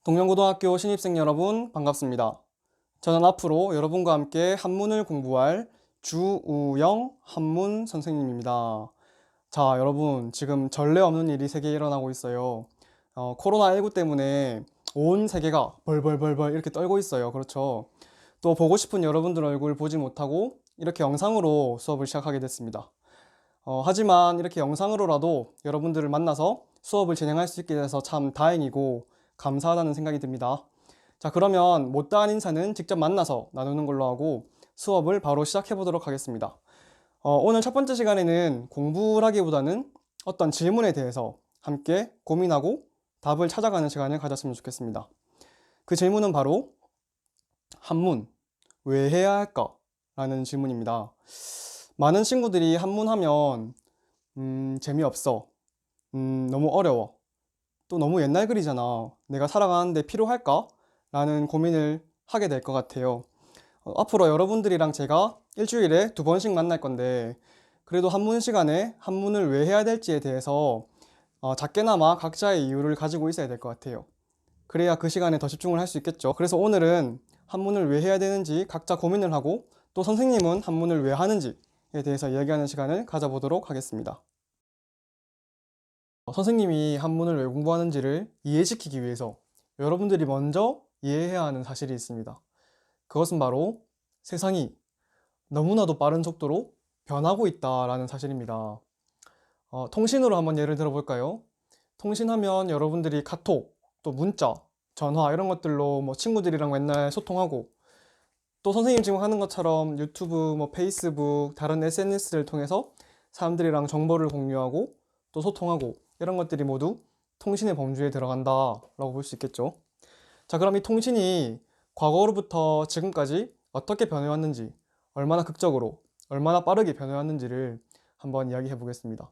동명고등학교 신입생 여러분 반갑습니다. 저는 앞으로 여러분과 함께 한문을 공부할 주우영 한문 선생님입니다. 자, 여러분 지금 전례 없는 일이 세계에 일어나고 있어요. 코로나19 때문에 온 세계가 벌벌벌벌 이렇게 떨고 있어요. 그렇죠? 또 보고 싶은 여러분들 얼굴 보지 못하고 이렇게 영상으로 수업을 시작하게 됐습니다. 하지만 이렇게 영상으로라도 여러분들을 만나서 수업을 진행할 수 있게 돼서 참 다행이고 감사하다는 생각이 듭니다. 자, 그러면 못다한 인사는 직접 만나서 나누는 걸로 하고 수업을 바로 시작해 보도록 하겠습니다. 오늘 첫 번째 시간에는 공부라기보다는 어떤 질문에 대해서 함께 고민하고 답을 찾아가는 시간을 가졌으면 좋겠습니다. 그 질문은 바로 한문, 왜 해야 할까? 라는 질문입니다. 많은 친구들이 한문 하면 재미없어, 너무 어려워, 또 너무 옛날 글이잖아, 내가 살아가는데 필요할까? 라는 고민을 하게 될 것 같아요. 앞으로 여러분들이랑 제가 일주일에 2번씩 만날 건데 그래도 한문 시간에 한문을 왜 해야 될지에 대해서 작게나마 각자의 이유를 가지고 있어야 될 것 같아요. 그래야 그 시간에 더 집중을 할 수 있겠죠. 그래서 오늘은 한문을 왜 해야 되는지 각자 고민을 하고 또 선생님은 한문을 왜 하는지에 대해서 이야기하는 시간을 가져보도록 하겠습니다. 선생님이 한문을 왜 공부하는지를 이해시키기 위해서 여러분들이 먼저 이해해야 하는 사실이 있습니다. 그것은 바로 세상이 너무나도 빠른 속도로 변하고 있다라는 사실입니다. 통신으로 한번 예를 들어 볼까요? 통신하면 여러분들이 카톡, 또 문자, 전화 이런 것들로 뭐 친구들이랑 맨날 소통하고 또 선생님 지금 하는 것처럼 유튜브, 뭐 페이스북, 다른 SNS를 통해서 사람들이랑 정보를 공유하고 또 소통하고 이런 것들이 모두 통신의 범주에 들어간다라고 볼 수 있겠죠. 자, 그럼 이 통신이 과거로부터 지금까지 어떻게 변해왔는지, 얼마나 극적으로, 얼마나 빠르게 변해왔는지를 한번 이야기해 보겠습니다.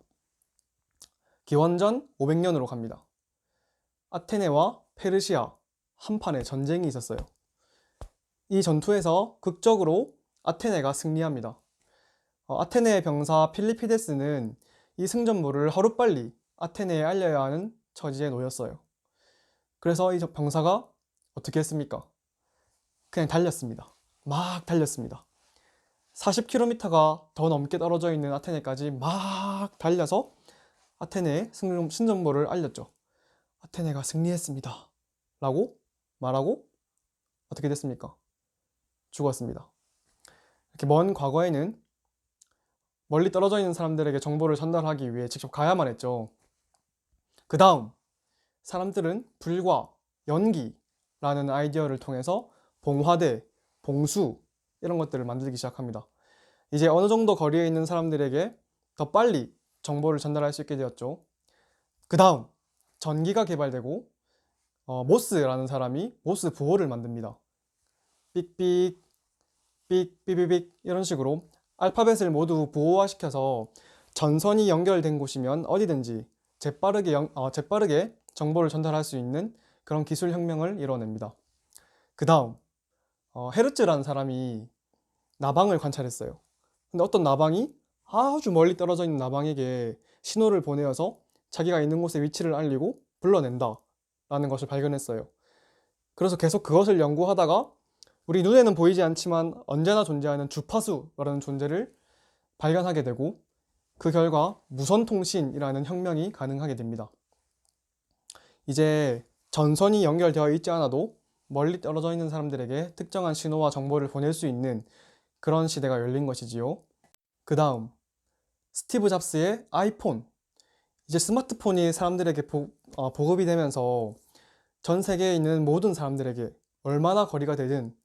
기원전 500년으로 갑니다. 아테네와 페르시아 한판의 전쟁이 있었어요. 이 전투에서 극적으로 아테네가 승리합니다. 아테네의 병사 필리피데스는 이 승전보를 하루빨리 아테네에 알려야 하는 처지에 놓였어요. 그래서 이 병사가 어떻게 했습니까? 그냥 달렸습니다. 막 달렸습니다. 40km가 더 넘게 떨어져 있는 아테네까지 막 달려서 아테네의 승전보를 알렸죠. 아테네가 승리했습니다. 라고 말하고 어떻게 됐습니까? 죽었습니다. 이렇게 먼 과거에는 멀리 떨어져 있는 사람들에게 정보를 전달하기 위해 직접 가야만 했죠. 그 다음 사람들은 불과 연기라는 아이디어를 통해서 봉화대, 봉수 이런 것들을 만들기 시작합니다. 이제 어느 정도 거리에 있는 사람들에게 더 빨리 정보를 전달할 수 있게 되었죠. 그 다음 전기가 개발되고 모스라는 사람이 모스 부호를 만듭니다. 삑삑, 삑 이런 식으로 알파벳을 모두 부호화시켜서 전선이 연결된 곳이면 어디든지 재빠르게 정보를 전달할 수 있는 그런 기술 혁명을 이뤄냅니다. 그 다음 헤르츠라는 사람이 나방을 관찰했어요. 근데 어떤 나방이 아주 멀리 떨어져 있는 나방에게 신호를 보내어서 자기가 있는 곳의 위치를 알리고 불러낸다 라는 것을 발견했어요. 그래서 계속 그것을 연구하다가 우리 눈에는 보이지 않지만 언제나 존재하는 주파수라는 존재를 발견하게 되고 그 결과 무선통신이라는 혁명이 가능하게 됩니다. 이제 전선이 연결되어 있지 않아도 멀리 떨어져 있는 사람들에게 특정한 신호와 정보를 보낼 수 있는 그런 시대가 열린 것이지요. 그 다음 스티브 잡스의 아이폰. 이제 스마트폰이 사람들에게 보급이 되면서 전 세계에 있는 모든 사람들에게 얼마나 거리가 되든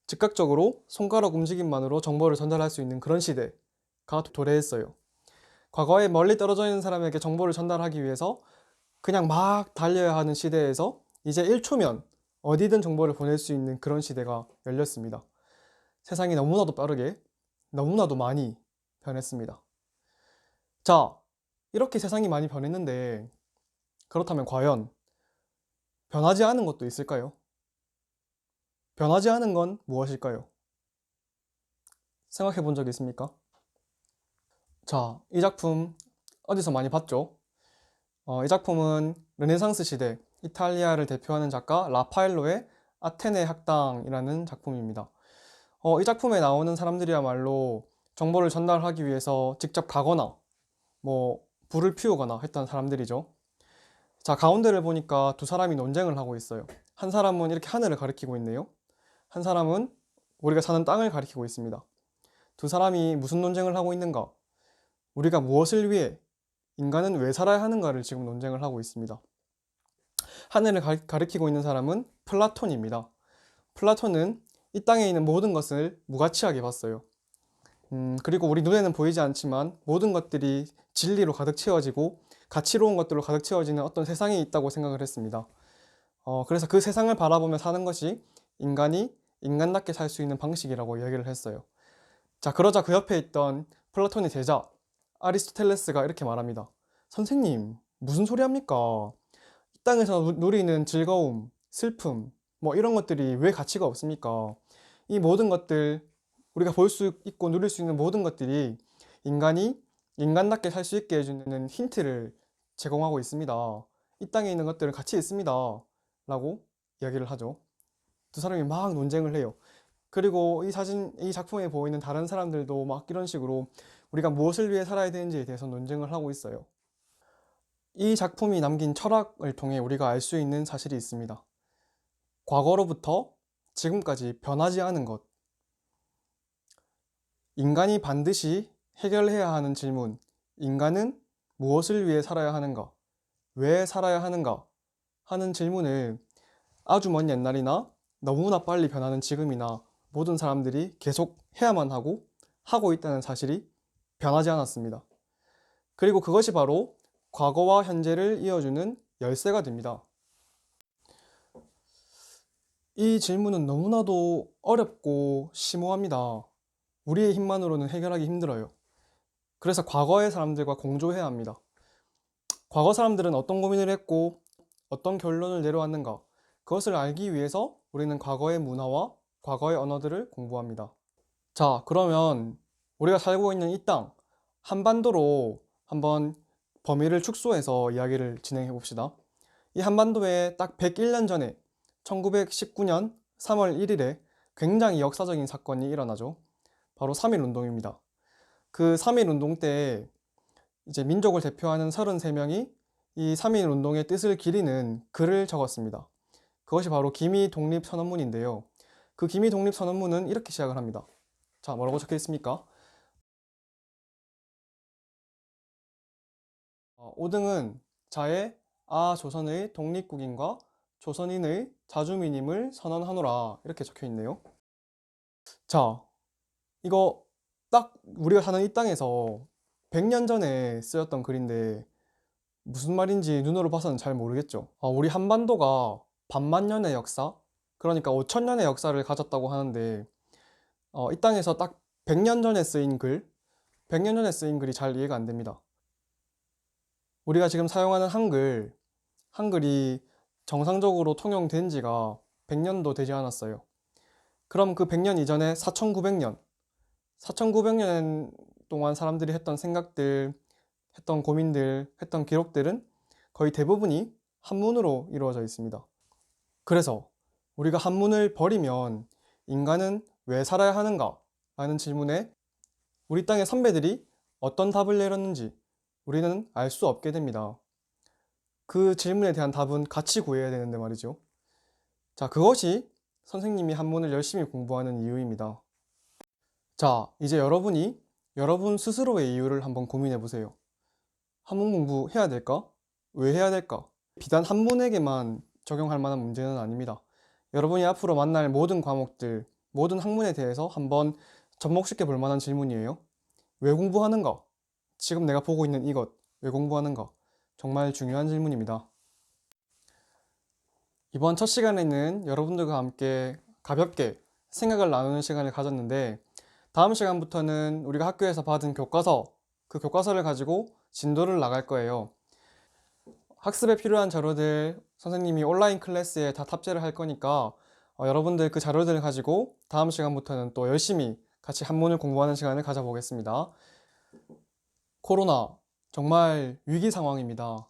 즉각적으로 손가락 움직임만으로 정보를 전달할 수 있는 그런 시대가 도래했어요. 과거에 멀리 떨어져 있는 사람에게 정보를 전달하기 위해서 그냥 막 달려야 하는 시대에서 이제 1초면 어디든 정보를 보낼 수 있는 그런 시대가 열렸습니다. 세상이 너무나도 빠르게 너무나도 많이 변했습니다. 자, 이렇게 세상이 많이 변했는데 그렇다면 과연 변하지 않은 것도 있을까요? 변하지 않은 건 무엇일까요? 생각해 본 적 있습니까? 자, 이 작품 어디서 많이 봤죠? 이 작품은 르네상스 시대 이탈리아를 대표하는 작가 라파엘로의 아테네 학당이라는 작품입니다. 이 작품에 나오는 사람들이야말로 정보를 전달하기 위해서 직접 가거나 뭐 불을 피우거나 했던 사람들이죠. 자, 가운데를 보니까 두 사람이 논쟁을 하고 있어요. 한 사람은 이렇게 하늘을 가리키고 있네요. 한 사람은 우리가 사는 땅을 가리키고 있습니다. 두 사람이 무슨 논쟁을 하고 있는가? 우리가 무엇을 위해, 인간은 왜 살아야 하는가를 지금 논쟁을 하고 있습니다. 하늘을 가리키고 있는 사람은 플라톤입니다. 플라톤은 이 땅에 있는 모든 것을 무가치하게 봤어요. 그리고 우리 눈에는 보이지 않지만 모든 것들이 진리로 가득 채워지고 가치로운 것들로 가득 채워지는 어떤 세상이 있다고 생각을 했습니다. 그래서 그 세상을 바라보며 사는 것이 인간이 인간답게 살 수 있는 방식이라고 이야기를 했어요. 자, 그러자 그 옆에 있던 플라톤의 제자 아리스토텔레스가 이렇게 말합니다. 선생님, 무슨 소리 합니까? 이 땅에서 누리는 즐거움, 슬픔, 뭐 이런 것들이 왜 가치가 없습니까? 이 모든 것들, 우리가 볼 수 있고 누릴 수 있는 모든 것들이 인간이 인간답게 살 수 있게 해주는 힌트를 제공하고 있습니다. 이 땅에 있는 것들은 가치 있습니다. 라고 이야기를 하죠. 두 사람이 막 논쟁을 해요. 그리고 이 작품에 보이는 다른 사람들도 막 이런 식으로 우리가 무엇을 위해 살아야 되는지에 대해서 논쟁을 하고 있어요. 이 작품이 남긴 철학을 통해 우리가 알 수 있는 사실이 있습니다. 과거로부터 지금까지 변하지 않은 것. 인간이 반드시 해결해야 하는 질문. 인간은 무엇을 위해 살아야 하는가? 왜 살아야 하는가? 하는 질문을 아주 먼 옛날이나 너무나 빨리 변하는 지금이나 모든 사람들이 계속 해야만 하고 있다는 사실이 변하지 않았습니다. 그리고 그것이 바로 과거와 현재를 이어주는 열쇠가 됩니다. 이 질문은 너무나도 어렵고 심오합니다. 우리의 힘만으로는 해결하기 힘들어요. 그래서 과거의 사람들과 공조해야 합니다. 과거 사람들은 어떤 고민을 했고 어떤 결론을 내려왔는가, 그것을 알기 위해서 우리는 과거의 문화와 과거의 언어들을 공부합니다. 자, 그러면 우리가 살고 있는 이 땅, 한반도로 한번 범위를 축소해서 이야기를 진행해 봅시다. 이 한반도에 딱 101년 전에 1919년 3월 1일에 굉장히 역사적인 사건이 일어나죠. 바로 3.1 운동입니다. 그 3.1 운동 때 이제 민족을 대표하는 33명이 이 3.1 운동의 뜻을 기리는 글을 적었습니다. 그것이 바로 기미 독립 선언문인데요. 그 기미 독립 선언문은 이렇게 시작을 합니다. 자, 뭐라고 적혀 있습니까? 5등은 자의 조선의 독립국인과 조선인의 자주민임을 선언하노라, 이렇게 적혀 있네요. 자, 이거 딱 우리가 사는 이 땅에서 100년 전에 쓰였던 글인데 무슨 말인지 눈으로 봐서는 잘 모르겠죠. 우리 한반도가 반만 년의 역사, 그러니까 5천년의 역사를 가졌다고 하는데 이 땅에서 딱 100년 전에 쓰인 글, 100년 전에 쓰인 글이 잘 이해가 안 됩니다. 우리가 지금 사용하는 한글이 정상적으로 통용된 지가 100년도 되지 않았어요. 그럼 그 100년 이전에 4900년 동안 사람들이 했던 생각들, 했던 고민들, 했던 기록들은 거의 대부분이 한문으로 이루어져 있습니다. 그래서 우리가 한문을 버리면 인간은 왜 살아야 하는가? 라는 질문에 우리 땅의 선배들이 어떤 답을 내렸는지 우리는 알 수 없게 됩니다. 그 질문에 대한 답은 같이 구해야 되는데 말이죠. 자, 그것이 선생님이 한문을 열심히 공부하는 이유입니다. 자, 이제 여러분이 여러분 스스로의 이유를 한번 고민해 보세요. 한문 공부해야 될까? 왜 해야 될까? 비단 한문에게만 적용할 만한 문제는 아닙니다. 여러분이 앞으로 만날 모든 과목들, 모든 학문에 대해서 한번 접목시켜 볼 만한 질문이에요. 왜 공부하는가? 지금 내가 보고 있는 이것, 왜 공부하는가? 정말 중요한 질문입니다. 이번 첫 시간에는 여러분들과 함께 가볍게 생각을 나누는 시간을 가졌는데, 다음 시간부터는 우리가 학교에서 받은 교과서, 그 교과서를 가지고 진도를 나갈 거예요. 학습에 필요한 자료들 선생님이 온라인 클래스에 다 탑재를 할 거니까 여러분들 그 자료들을 가지고 다음 시간부터는 또 열심히 같이 한문을 공부하는 시간을 가져보겠습니다. 코로나 정말 위기 상황입니다.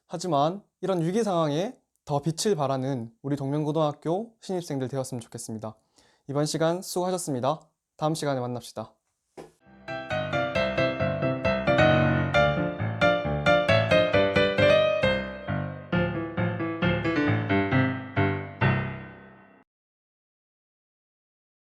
하지만 이런 위기 상황에 더 빛을 발하는 우리 동명고등학교 신입생들 되었으면 좋겠습니다. 이번 시간 수고하셨습니다. 다음 시간에 만납시다.